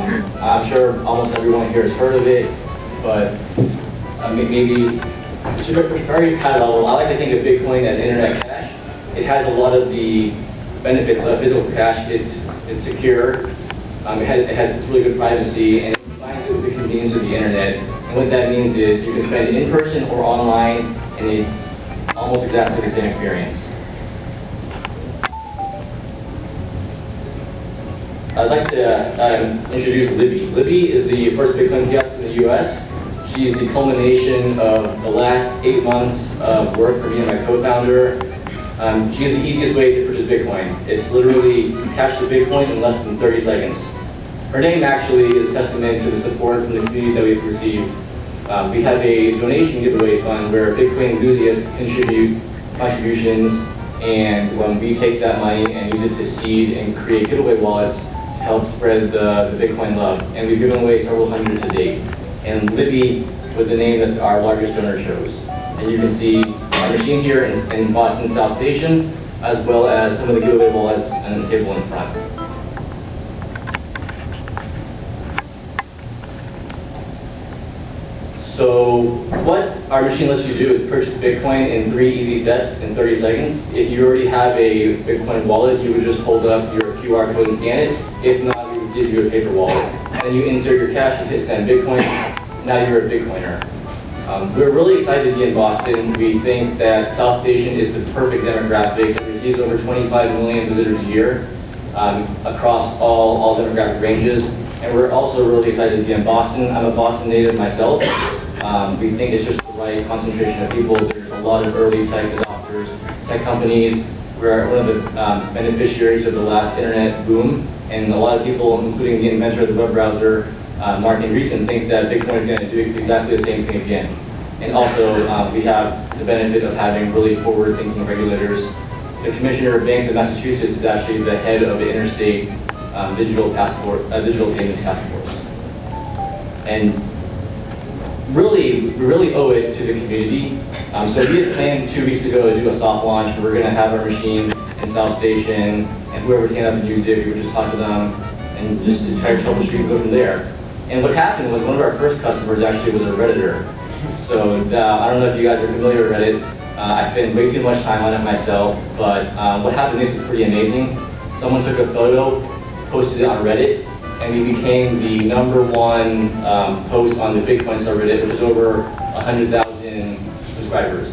I'm sure almost everyone here has heard of it, but maybe to a very high level, I like to think of Bitcoin as internet cash. It has a lot of the benefits of physical cash. It's secure. It has really good privacy, and it combines it with the convenience of the internet. And what that means is you can spend it in person or online, and it's almost exactly the same experience. I'd like to introduce Libby. Libby is the first Bitcoin kiosk in the US. She is the culmination of the last 8 months of work for me and my co-founder. She is the easiest way to purchase Bitcoin. It's literally cash the Bitcoin in less than 30 seconds. Her name actually is a testament to the support from the community that we've received. We have a donation giveaway fund where Bitcoin enthusiasts contribute contributions, and when we take that money and use it to seed and create giveaway wallets to help spread the Bitcoin love. And we've given away several hundred to date. And Libby was the name that our largest donor chose. And you can see our machine here in Boston South Station, as well as some of the giveaway wallets on the table in front. So what our machine lets you do is purchase Bitcoin in 3 easy steps in 30 seconds. If you already have a Bitcoin wallet, you would just hold up your QR code and scan it. If not, we would give you a paper wallet. And then you insert your cash and hit send Bitcoin. Now you're a Bitcoiner. We're really excited to be in Boston. We think that South Station is the perfect demographic. It receives over 25 million visitors a year across all demographic ranges. And we're also really excited to be in Boston. I'm a Boston native myself. We think it's just the right concentration of people. There's a lot of early tech adopters, tech companies. We're one of the beneficiaries of the last internet boom. And a lot of people, including the inventor of the web browser, Mark Andreessen, thinks that Bitcoin is going to do exactly the same thing again. And also, we have the benefit of having really forward-thinking regulators. The Commissioner of Banks of Massachusetts is actually the head of the Interstate Digital Payments Task Force. And we really owe it to the community. So we had planned 2 weeks ago to do a soft launch. We're going to have our machine in South Station, and whoever came up and used it, we would just talk to them and just try to troubleshoot and go from there. And what happened was one of our first customers actually was a Redditor. So I don't know if you guys are familiar with Reddit. I spend way too much time on it myself, but what happened next is pretty amazing. Someone took a photo, posted it on Reddit, and we became the #1 post on the Bitcoin subreddit, which is over 100,000 subscribers.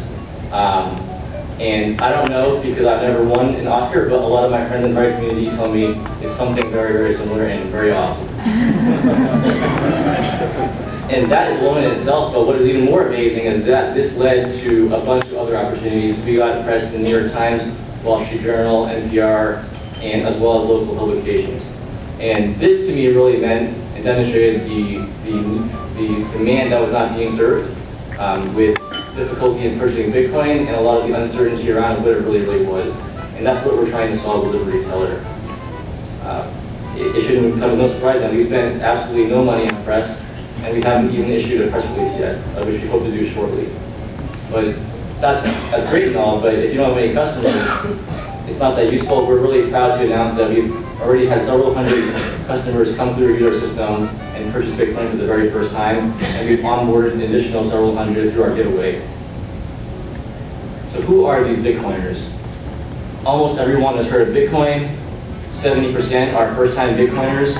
And I don't know because I've never won an Oscar, but a lot of my friends in the Reddit community tell me it's something very, very similar and very awesome. And that is low in itself, but what is even more amazing is that this led to a bunch of other opportunities. We got press in the New York Times, Wall Street Journal, NPR, and as well as local publications. And this to me really meant and demonstrated the demand that was not being served with difficulty in purchasing Bitcoin and a lot of the uncertainty around what it really was. And that's what we're trying to solve with Liberty Teller. It shouldn't come as no surprise that we spent absolutely no money on press, and we haven't even issued a press release yet, which we hope to do shortly. But that's great and all, but if you don't have any customers, it's not that useful. We're really proud to announce that we've already had several hundred customers come through our system and purchase Bitcoin for the very first time, and we've onboarded an additional several hundred through our giveaway. So who are these Bitcoiners? Almost everyone has heard of Bitcoin. 70% are first-time Bitcoiners,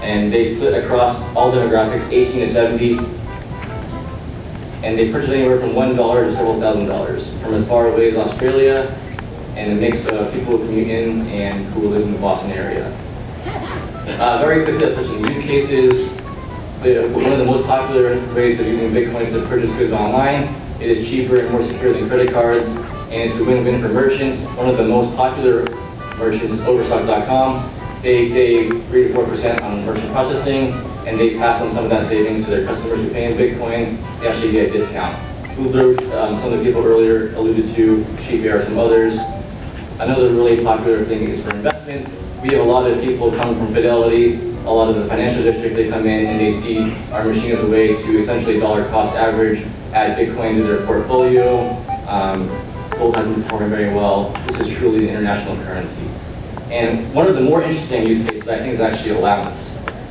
and they split across all demographics, 18 to 70, and they purchase anywhere from $1 to several $1,000 from as far away as Australia, and a mix of people who commute in and who live in the Boston area. Very quickly, I'll touch on use cases. One of the most popular ways of using Bitcoin is to purchase goods online. It is cheaper and more secure than credit cards, and it's a win-win for merchants. One of the most popular merchants is Overstock.com. They save 3 to 4% on merchant processing, and they pass on some of that savings to their customers who pay in Bitcoin. They actually get a discount. Uber, some of the people earlier alluded to, SheepAir, some others. Another really popular thing is for investment. We have a lot of people come from Fidelity, a lot of the financial district. They come in and they see our machine as a way to essentially dollar cost average, add Bitcoin to their portfolio. Gold has been performing very well. This is truly an international currency. And one of the more interesting use cases, I think, is actually allowance.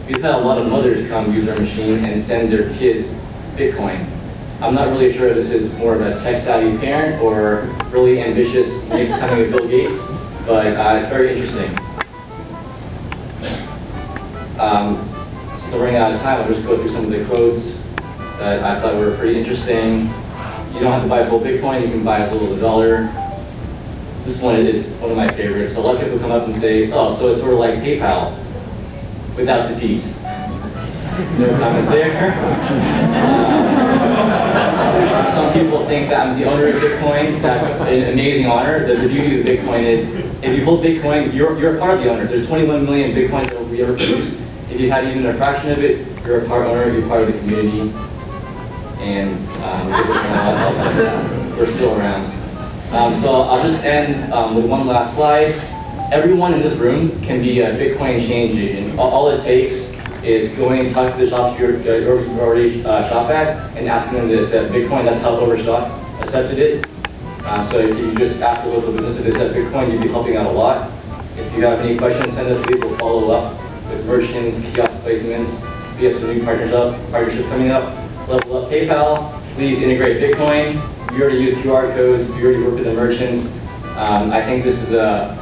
we've had a lot of mothers come use our machine and send their kids Bitcoin. I'm not really sure if this is more of a tech-savvy parent or really ambitious next coming of Bill Gates, but it's very interesting. So running out of time, I'll just go through some of the quotes that I thought were pretty interesting. You don't have to buy full Bitcoin, you can buy as little as $1. This one is one of my favorites. So a lot of people come up and say, oh, so it's sort of like PayPal without the fees. No comment there. Some people think that I'm the owner of Bitcoin. That's an amazing honor. The beauty of Bitcoin is, if you hold Bitcoin, you're a part of the owner. There's 21 million Bitcoins that we ever produced. If you had even a fraction of it, you're a part owner, you're part of the community. And we're still around. So I'll just end with one last slide. Everyone in this room can be a Bitcoin change agent. All it takes is going and talk to the shops you already shop at and asking them to accept Bitcoin. That's how Overstock accepted it. So if you just ask the local business if they accept Bitcoin, you'd be helping out a lot. If you have any questions, send us. We will follow up with merchants, kiosk placements. We have some new partnerships coming up. Level Up PayPal. Please integrate Bitcoin. You already use QR codes. You already work with the merchants. I think this is a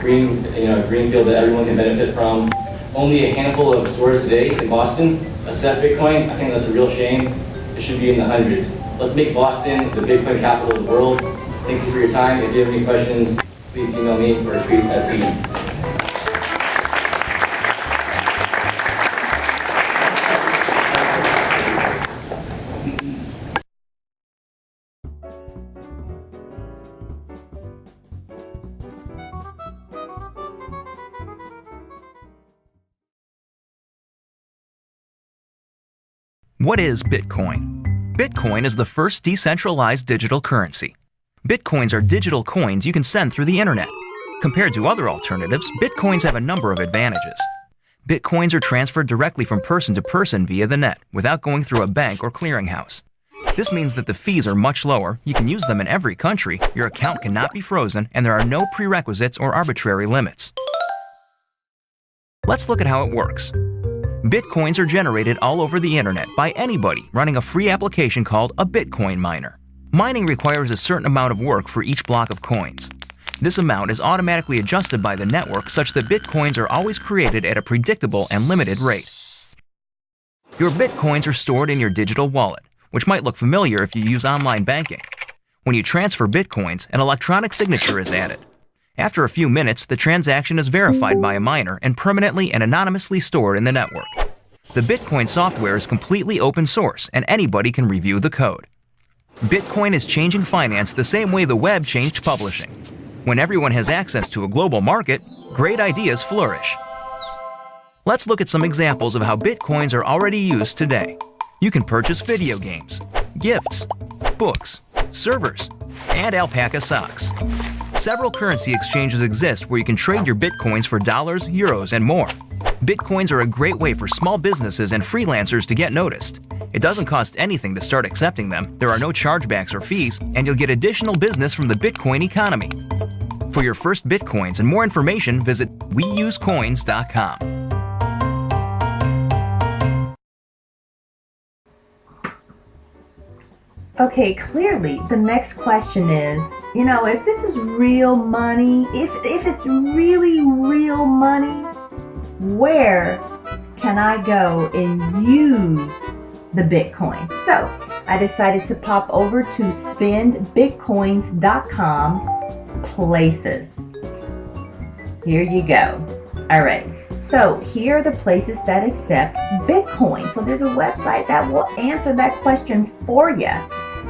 green field that everyone can benefit from. Only a handful of stores today in Boston accept Bitcoin. I think that's a real shame. It should be in the hundreds. Let's make Boston the Bitcoin capital of the world. Thank you for your time. If you have any questions, please email me or tweet at me. What is Bitcoin? Bitcoin is the first decentralized digital currency. Bitcoins are digital coins you can send through the internet. Compared to other alternatives, Bitcoins have a number of advantages. Bitcoins are transferred directly from person to person via the net, without going through a bank or clearinghouse. This means that the fees are much lower, you can use them in every country, your account cannot be frozen, and there are no prerequisites or arbitrary limits. Let's look at how it works. Bitcoins are generated all over the internet by anybody running a free application called a Bitcoin miner. Mining requires a certain amount of work for each block of coins. This amount is automatically adjusted by the network such that Bitcoins are always created at a predictable and limited rate. Your Bitcoins are stored in your digital wallet, which might look familiar if you use online banking. When you transfer Bitcoins, an electronic signature is added. After a few minutes, the transaction is verified by a miner and permanently and anonymously stored in the network. The Bitcoin software is completely open source and anybody can review the code. Bitcoin is changing finance the same way the web changed publishing. When everyone has access to a global market, great ideas flourish. Let's look at some examples of how Bitcoins are already used today. You can purchase video games, gifts, books, servers, and alpaca socks. Several currency exchanges exist where you can trade your Bitcoins for dollars, euros, and more. Bitcoins are a great way for small businesses and freelancers to get noticed. It doesn't cost anything to start accepting them, there are no chargebacks or fees, and you'll get additional business from the Bitcoin economy. For your first Bitcoins and more information, visit weusecoins.com. Okay, clearly the next question is, if this is real money, if it's really real money, where can I go and use the Bitcoin? So I decided to pop over to spendbitcoins.com places. Here you go. All right. So here are the places that accept Bitcoin. So there's a website that will answer that question for you.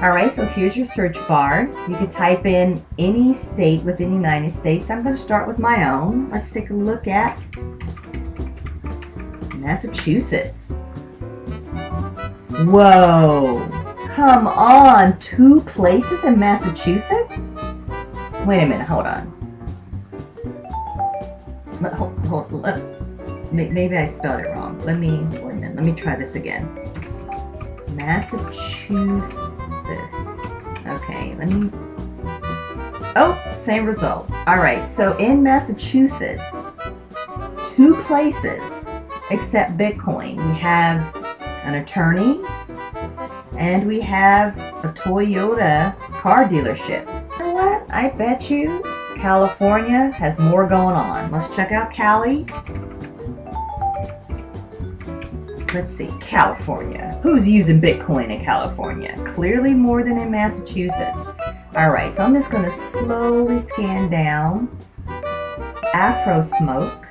All right, so here's your search bar. You can type in any state within the United States. I'm going to start with my own. Let's take a look at Massachusetts. Whoa, come on, 2 places in Massachusetts? Wait a minute, hold on. Maybe I spelled it wrong. Wait a minute, let me try this again. Massachusetts. Okay, same result. All right, so in Massachusetts, 2 places accept Bitcoin? We have an attorney, and we have a Toyota car dealership. You know what? I bet you California has more going on. Let's check out Cali. Let's see, California. Who's using Bitcoin in California? Clearly more than in Massachusetts. All right, so I'm just going to slowly scan down. Afro Smoke.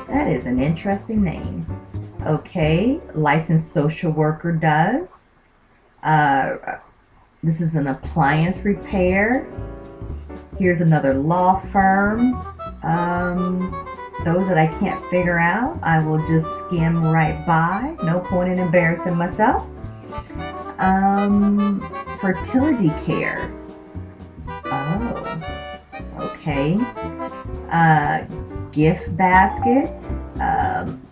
That is an interesting name. Okay, licensed social worker does. This is an appliance repair. Here's another law firm. Those that I can't figure out, I will just skim right by. No point in embarrassing myself. Fertility care. Oh, okay. Gift basket.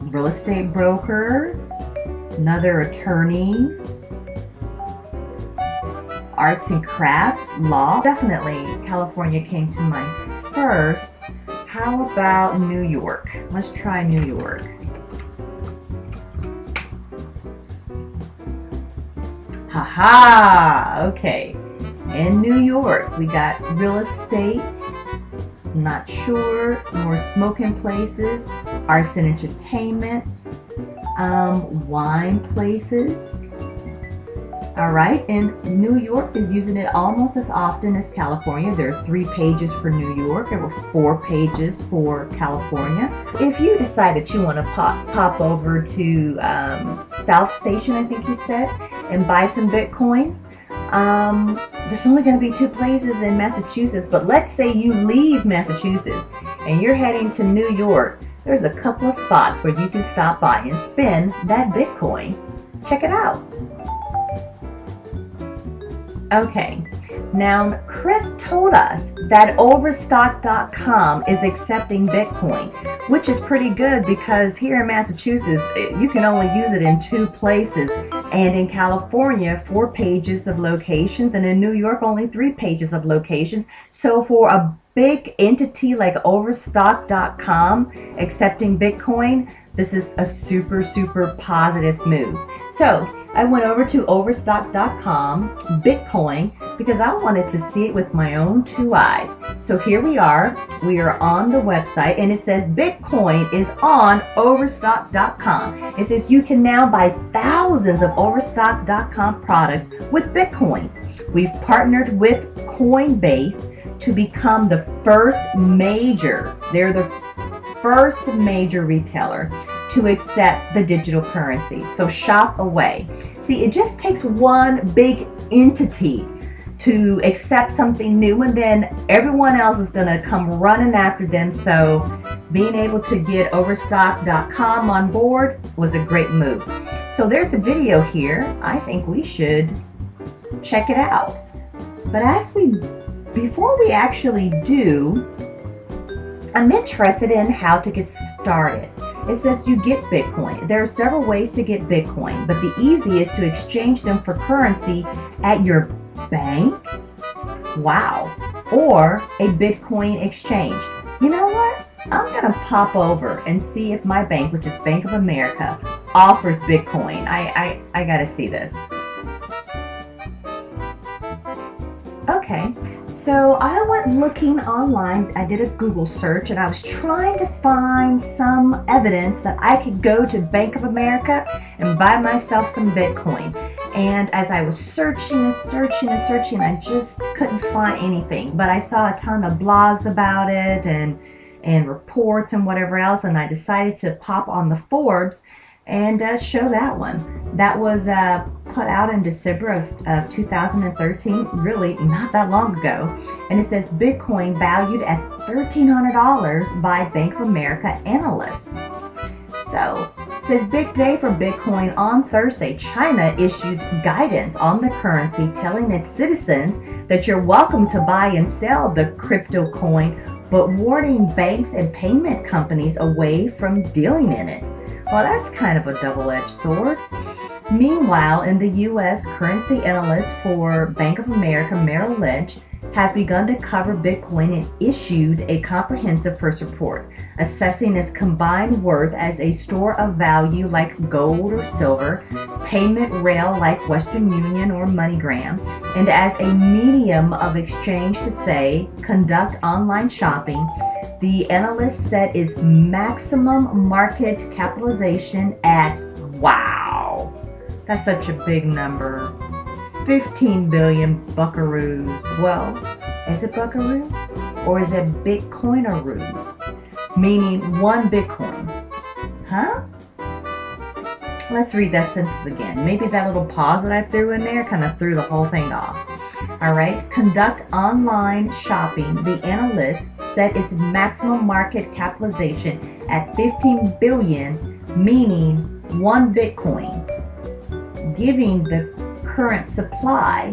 Real estate broker. Another attorney. Arts and crafts, law. Definitely California came to mind first. How about New York? Let's try New York. Haha! Okay. In New York, we got real estate. Not sure. More smoking places. Arts and entertainment. Wine places. All right, and New York is using it almost as often as California. There are 3 pages for New York. There were 4 pages for California. If you decide that you want to pop over to South Station, I think he said, and buy some Bitcoins, there's only going to be 2 places in Massachusetts. But let's say you leave Massachusetts and you're heading to New York. There's a couple of spots where you can stop by and spend that Bitcoin. Check it out. Okay, now Chris told us that Overstock.com is accepting Bitcoin, which is pretty good because here in Massachusetts, you can only use it in 2 places, and in California, 4 pages of locations, and in New York, only 3 pages of locations. So for a big entity like Overstock.com accepting Bitcoin, this is a super, super positive move. So I went over to Overstock.com, Bitcoin, because I wanted to see it with my own 2 eyes. So here we are on the website, and it says Bitcoin is on Overstock.com. It says you can now buy thousands of Overstock.com products with Bitcoins. We've partnered with Coinbase to become the first major retailer to accept the digital currency. So shop away. See, it just takes one big entity to accept something new, and then everyone else is going to come running after them. So being able to get Overstock.com on board was a great move. So there's a video here. I think we should check it out. But before we actually do, I'm interested in how to get started. It says you get Bitcoin. There are several ways to get Bitcoin, but the easiest is to exchange them for currency at your bank. Wow. Or a Bitcoin exchange. You know what? I'm going to pop over and see if my bank, which is Bank of America, offers Bitcoin. I got to see this. Okay. So I went looking online. I did a Google search, and I was trying to find some evidence that I could go to Bank of America and buy myself some Bitcoin. And as I was searching, I just couldn't find anything. But I saw a ton of blogs about it and reports and whatever else, and I decided to pop on the Forbes and show that one. That was put out in December of 2013, really not that long ago. And it says Bitcoin valued at $1,300 by Bank of America analysts. So it says big day for Bitcoin on Thursday. China issued guidance on the currency telling its citizens that you're welcome to buy and sell the crypto coin, but warning banks and payment companies away from dealing in it. Well, that's kind of a double-edged sword. Meanwhile, in the U.S., currency analyst for Bank of America Merrill Lynch has begun to cover Bitcoin and issued a comprehensive first report, assessing its combined worth as a store of value like gold or silver, payment rail like Western Union or MoneyGram, and as a medium of exchange to say, conduct online shopping. The analyst set its maximum market capitalization at, wow, that's such a big number, 15 billion buckaroos. Well, is it buckaroos or is it Bitcoinaroos? Meaning 1 Bitcoin. Huh? Let's read that sentence again. Maybe that little pause that I threw in there kind of threw the whole thing off. All right. Conduct online shopping. The analyst set its maximum market capitalization at 15 billion, meaning 1 Bitcoin. Giving the current supply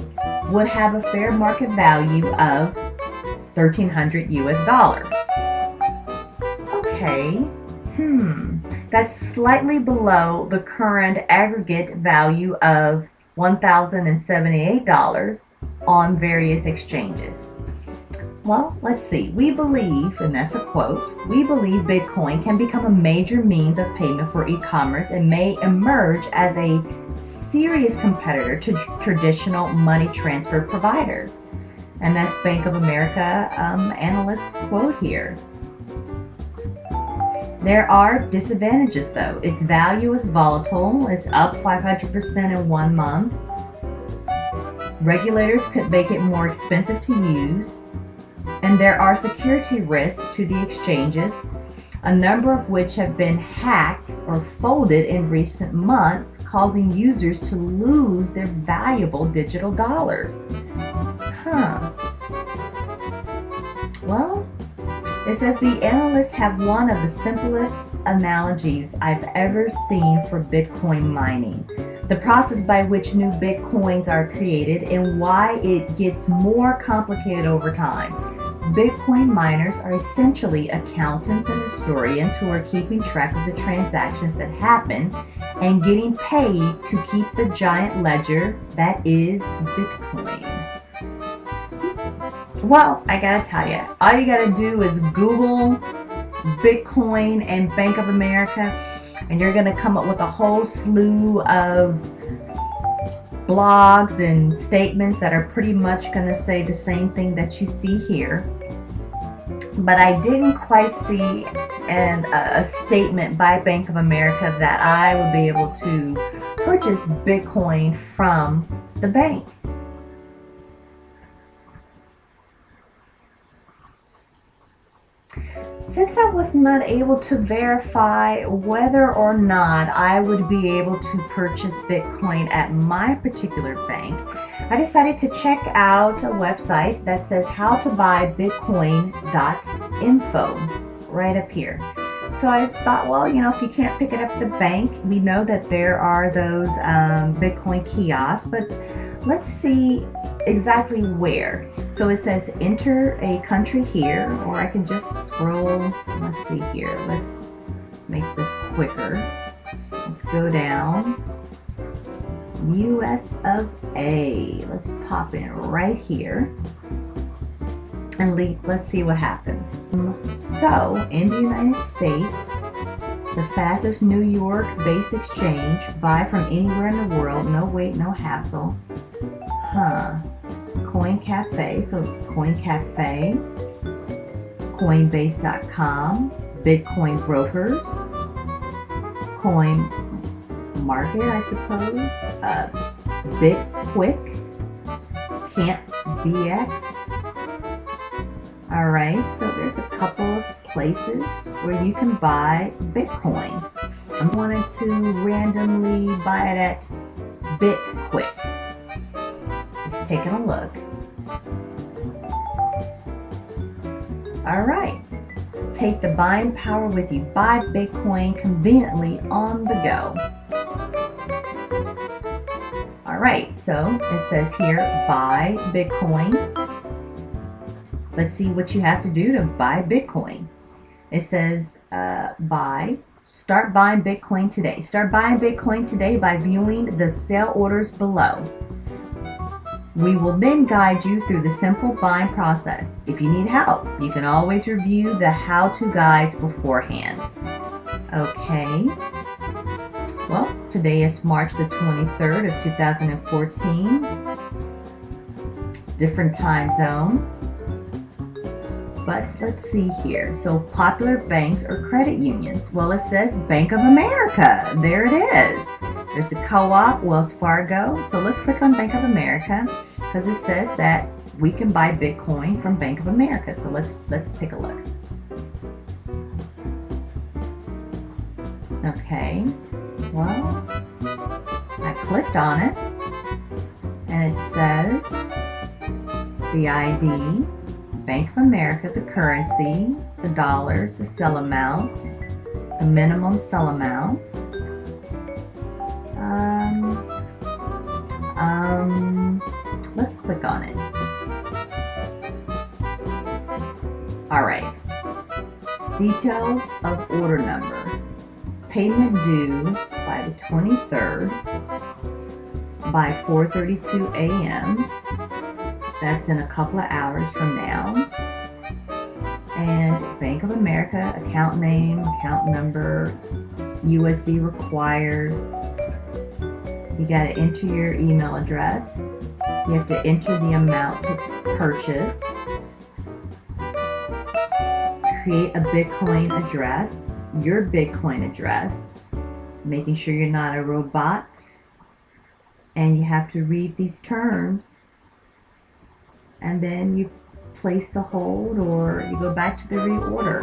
would have a fair market value of $1,300 US. Okay, that's slightly below the current aggregate value of $1,078 on various exchanges. Well, let's see. We believe, and that's a quote, we believe Bitcoin can become a major means of payment for e-commerce and may emerge as a serious competitor to traditional money transfer providers. And that's Bank of America analyst quote here. There are disadvantages though. Its value is volatile. It's up 500% in 1 month. Regulators could make it more expensive to use. And there are security risks to the exchanges, a number of which have been hacked or folded in recent months, causing users to lose their valuable digital dollars. Well, it says the analysts have one of the simplest analogies I've ever seen for Bitcoin mining. The process by which new Bitcoins are created and why it gets more complicated over time. Bitcoin miners are essentially accountants and historians who are keeping track of the transactions that happen and getting paid to keep the giant ledger that is Bitcoin. Well, I gotta tell you, all you gotta do is Google Bitcoin and Bank of America, and you're gonna come up with a whole slew of blogs and statements that are pretty much gonna say the same thing that you see here. But I didn't quite see a statement by Bank of America that I would be able to purchase Bitcoin from the bank. Since I was not able to verify whether or not I would be able to purchase Bitcoin at my particular bank, I decided to check out a website that says howtobuybitcoin.info right up here. So I thought, well, if you can't pick it up at the bank, we know that there are those Bitcoin kiosks, but let's see exactly where. So it says enter a country here, or I can just scroll. Let's see here. Let's make this quicker. Let's go down. US of A. Let's pop in right here. And let's see what happens. So in the United States, the fastest New York-based exchange, buy from anywhere in the world, no wait, no hassle. Coin Cafe, so Coin Cafe, Coinbase.com, Bitcoin Brokers, Coin Market, I suppose, BitQuick, Camp BX. All right, so there's a couple of places where you can buy Bitcoin. I wanted to randomly buy it at BitQuick. Just taking a look. All right, take the buying power with you. Buy Bitcoin conveniently on the go. All right, so it says here, buy Bitcoin. Let's see what you have to do to buy Bitcoin. It says start buying Bitcoin today. Start buying Bitcoin today by viewing the sell orders below. We will then guide you through the simple buying process. If you need help, you can always review the how-to guides beforehand. Okay. Well, today is March the 23rd of 2014. Different time zone. But let's see here. So popular banks or credit unions. Well, it says Bank of America. There it is. There's the Co-op, Wells Fargo. So let's click on Bank of America because it says that we can buy Bitcoin from Bank of America. So let's take a look. Okay. Well, I clicked on it and it says the ID, Bank of America, the currency, the dollars, the sell amount, the minimum sell amount. Let's click on it. All right. Details of order number. Payment due by the 23rd by 4:32 a.m. That's in a couple of hours from now. And Bank of America, account name, account number, USD required. You got to enter your email address. You have to enter the amount to purchase. Create a Bitcoin address, your Bitcoin address, making sure you're not a robot. And you have to read these terms. And then you place the hold or you go back to the reorder.